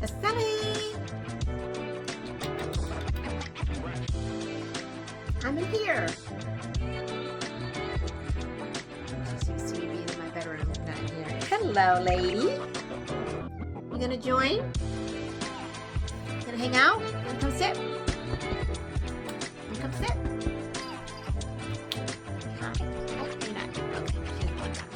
Sally! I'm in here. She seems to be in my bedroom, not in here. Hello, lady. You gonna join? Gonna hang out? Wanna come sit? Wanna come sit? Huh. Oh, you're not. Okay, she's going down.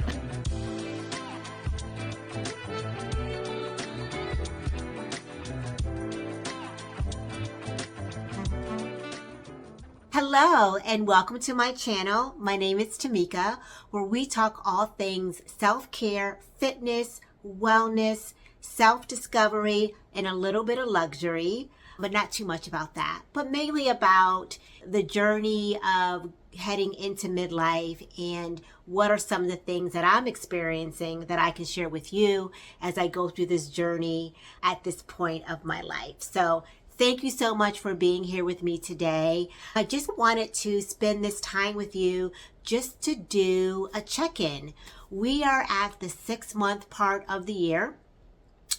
Hello and welcome to my channel. My name is Tamika, where we talk all things self-care, fitness, wellness, self-discovery, and a little bit of luxury, but not too much about that, but mainly about the journey of heading into midlife and what are some of the things that I'm experiencing that I can share with you as I go through this journey at this point of my life. So thank you so much for being here with me today. I just wanted to spend this time with you just to do a check-in. We are at the 6-month part of the year.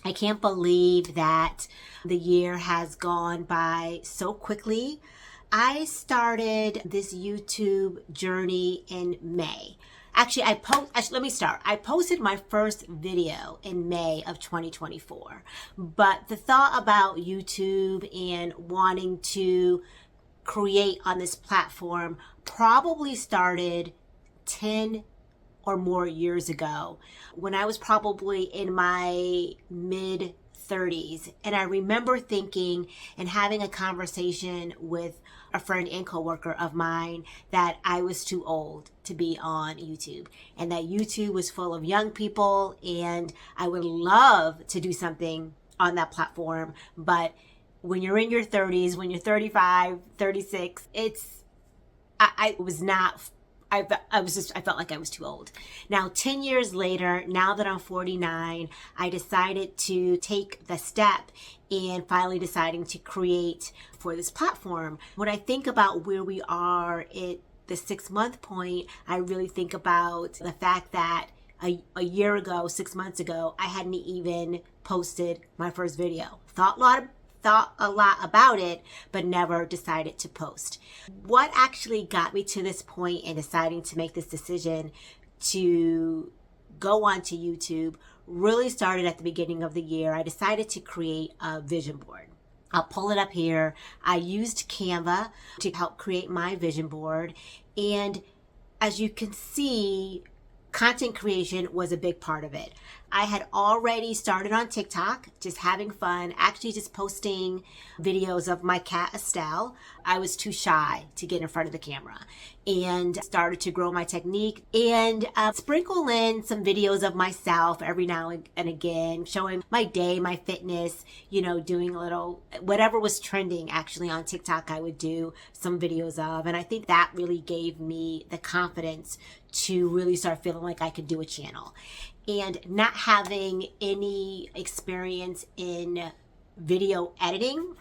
I can't believe that the year has gone by so quickly. I started this YouTube journey in May. Actually, let me start. I posted my first video in May of 2024, but the thought about YouTube and wanting to create on this platform probably started 10 or more years ago when I was probably in my mid 30s. And I remember thinking and having a conversation with a friend and coworker of mine that I was too old to be on YouTube and that YouTube was full of young people and I would love to do something on that platform. But when you're in your 30s, when you're 35, 36, I felt like I was too old. Now, 10 years later, now that I'm 49, I decided to take the step and finally deciding to create for this platform. When I think about where we are at the 6-month point, I really think about the fact that a year ago, 6 months ago, I hadn't even posted my first video. Thought a lot about it, but never decided to post. What actually got me to this point and deciding to make this decision to go onto YouTube really started at the beginning of the year. I decided to create a vision board. I'll pull it up here. I used Canva to help create my vision board. And as you can see, content creation was a big part of it. I had already started on TikTok, just having fun, actually just posting videos of my cat Estelle. I was too shy to get in front of the camera and started to grow my technique and sprinkle in some videos of myself every now and again, showing my day, my fitness, doing a little, whatever was trending actually on TikTok, I would do some videos of. And I think that really gave me the confidence to really start feeling like I could do a channel. And not having any experience in video editing,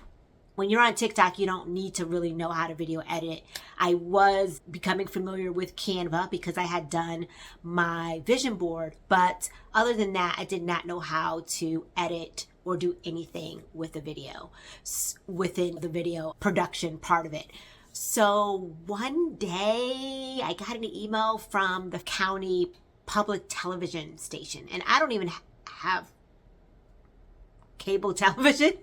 when you're on TikTok, you don't need to really know how to video edit. I was becoming familiar with Canva because I had done my vision board. But other than that, I did not know how to edit or do anything with the video, within the video production part of it. So one day I got an email from the county public television station, and I don't even have cable television.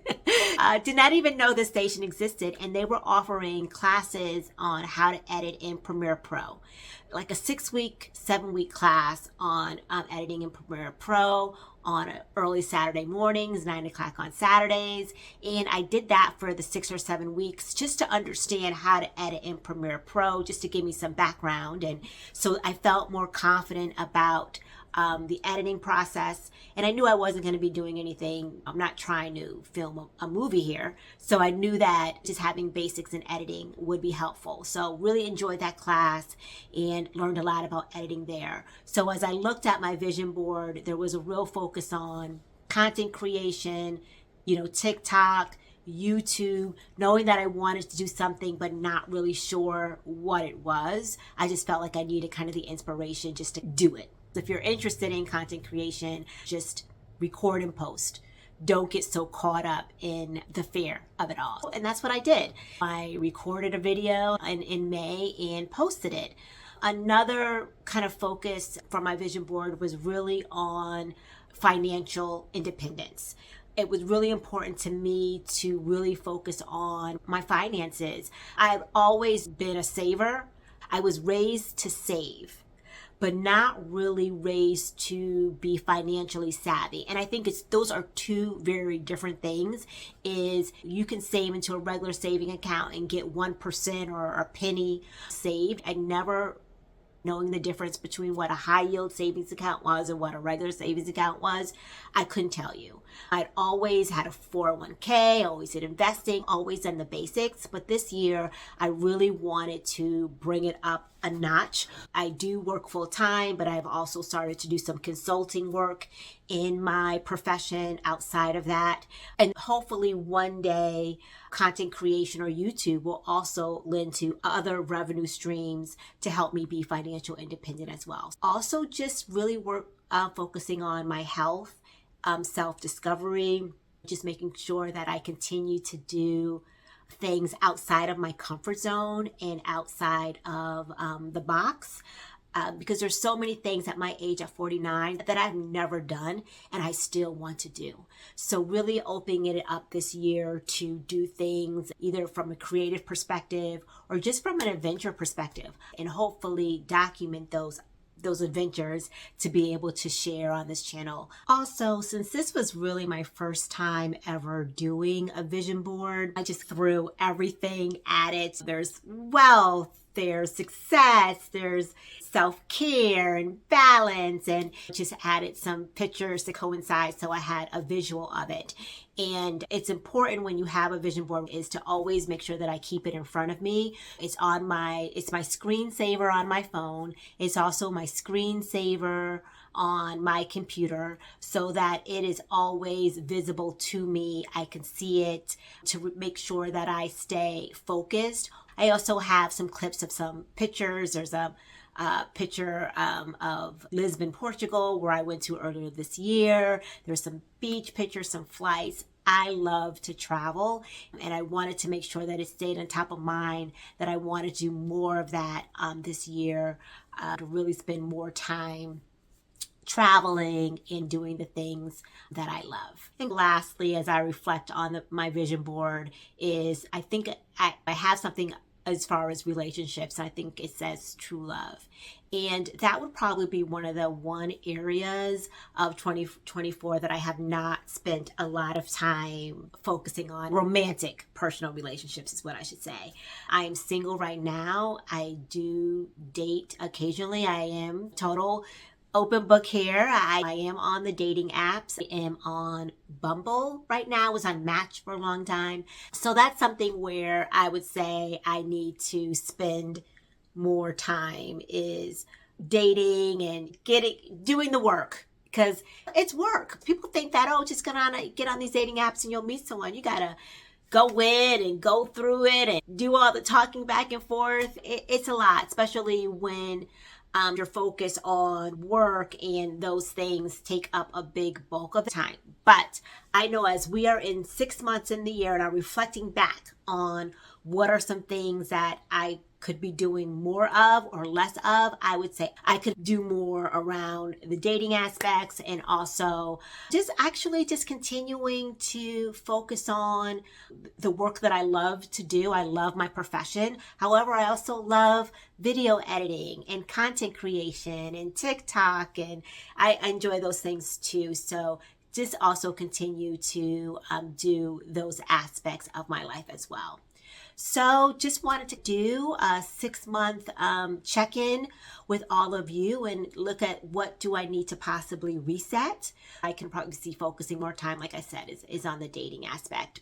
Did not even know the station existed, and they were offering classes on how to edit in Premiere Pro, like a 6-week, 7-week class on editing in Premiere Pro on early Saturday mornings, 9 o'clock on Saturdays. And I did that for the 6 or 7 weeks just to understand how to edit in Premiere Pro, just to give me some background. And so I felt more confident about the editing process. And I knew I wasn't going to be doing anything. I'm not trying to film a movie here. So I knew that just having basics in editing would be helpful. So really enjoyed that class and learned a lot about editing there. So as I looked at my vision board, there was a real focus on content creation, TikTok, YouTube, knowing that I wanted to do something but not really sure what it was. I just felt like I needed kind of the inspiration just to do it. If you're interested in content creation, just record and post. don't get so caught up in the fear of it all. And that's what I did. I recorded a video in May and posted it. Another kind of focus for my vision board was really on financial independence. It was really important to me to really focus on my finances. I've always been a saver. I was raised to save, but not really raised to be financially savvy. And I think those are two very different things. Is you can save into a regular saving account and get 1% or a penny saved. I never knowing the difference between what a high yield savings account was and what a regular savings account was, I couldn't tell you. I'd always had a 401k, always did investing, always done the basics. But this year, I really wanted to bring it up a notch. I do work full time, but I've also started to do some consulting work in my profession outside of that. And hopefully one day, content creation or YouTube will also lend to other revenue streams to help me be financial independent as well. Also, just really focusing on my health, self-discovery, just making sure that I continue to do things outside of my comfort zone and outside of the box. Because there's so many things at my age at 49 that I've never done and I still want to do. So really opening it up this year to do things either from a creative perspective or just from an adventure perspective, and hopefully document those adventures to be able to share on this channel. Also, since this was really my first time ever doing a vision board, I just threw everything at it. There's wealth, there's success, there's self-care and balance, and just added some pictures to coincide so I had a visual of it. And it's important when you have a vision board is to always make sure that I keep it in front of me. It's my screensaver on my phone. It's also my screensaver on my computer so that it is always visible to me. I can see it to make sure that I stay focused. I also have some clips of some pictures. There's a picture of Lisbon, Portugal, where I went to earlier this year. There's some beach pictures, some flights. I love to travel, and I wanted to make sure that it stayed on top of mind, that I want to do more of that this year, to really spend more time traveling and doing the things that I love. And lastly, as I reflect on my vision board, is I think I have something as far as relationships. I think it says true love. And that would probably be one of the areas of 2024 that I have not spent a lot of time focusing on. Romantic personal relationships is what I should say. I am single right now. I do date occasionally. I am total open book here. I am on the dating apps. I am on Bumble right now. I was on Match for a long time. So that's something where I would say I need to spend more time is dating and doing the work, because it's work. People think that, just get on these dating apps and you'll meet someone. You gotta go in and go through it and do all the talking back and forth. It's a lot, especially when you're focused on work and those things take up a big bulk of the time. But I know as we are in 6 months in the year and I'm reflecting back on what are some things that I could be doing more of or less of, I would say I could do more around the dating aspects, and also just continuing to focus on the work that I love to do. I love my profession. However, I also love video editing and content creation and TikTok, and I enjoy those things too. So just also continue to do those aspects of my life as well. So just wanted to do a 6-month check-in with all of you and look at what do I need to possibly reset. I can probably see focusing more time, like I said, is on the dating aspect,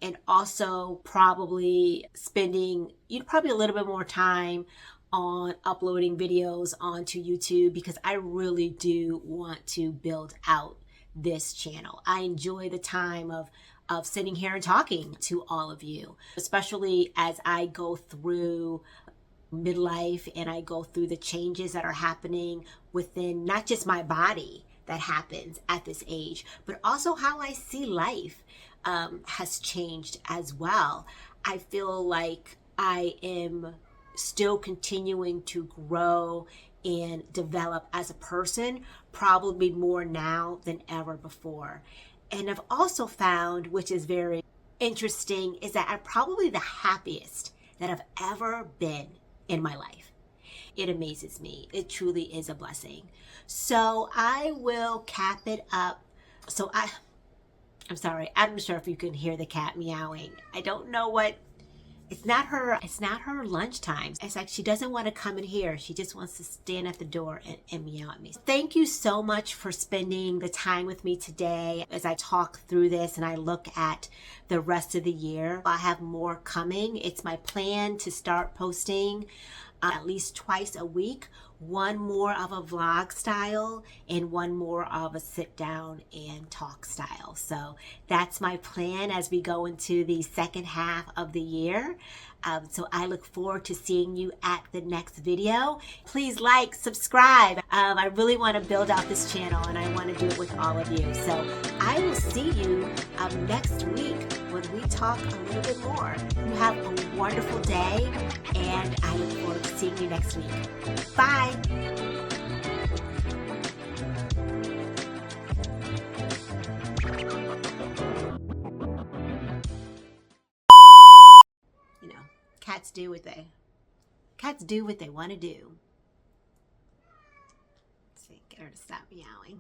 and also probably spending probably a little bit more time on uploading videos onto YouTube, because I really do want to build out this channel. I enjoy the time of sitting here and talking to all of you, especially as I go through midlife and I go through the changes that are happening within not just my body, that happens at this age, but also how I see life has changed as well. I feel like I am still continuing to grow and develop as a person, probably more now than ever before. And I've also found, which is very interesting, is that I'm probably the happiest that I've ever been in my life. It amazes me. It truly is a blessing. So I will cap it up. I'm sorry. I'm not sure if you can hear the cat meowing. I don't know what. It's not her lunchtime. It's like she doesn't want to come in here. She just wants to stand at the door and meow at me. Thank you so much for spending the time with me today as I talk through this and I look at the rest of the year. I have more coming. It's my plan to start posting at least twice a week, one more of a vlog style and one more of a sit down and talk style. So that's my plan as we go into the second half of the year. So I look forward to seeing you at the next video. Please like, subscribe. I really want to build out this channel and I want to do it with all of you. So I will see you next week when we talk a little bit more. You have a wonderful day and I look forward to seeing you next week. Bye. You know, cats do what they want to do. Let's see, get her to stop meowing.